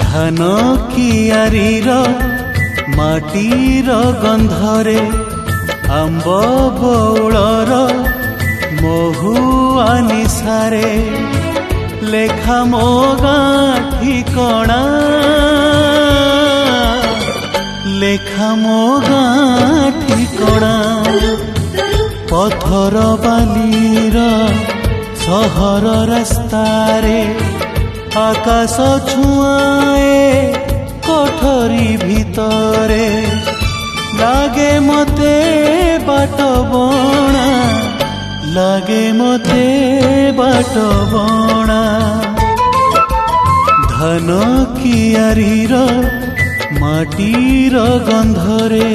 धान कियारीर माटीर गंधरे आंब बौलर महुआ निशारे लेखा मो गाँ ठिकणा लेखा मो गाँ ठिकणा पथर बालीर सहर रास्तारे आकाश छुआए कोठरी भितरे लागे मते बाट बणा लागे मते बाट बणा धान कियारीर माटीर गंधरे।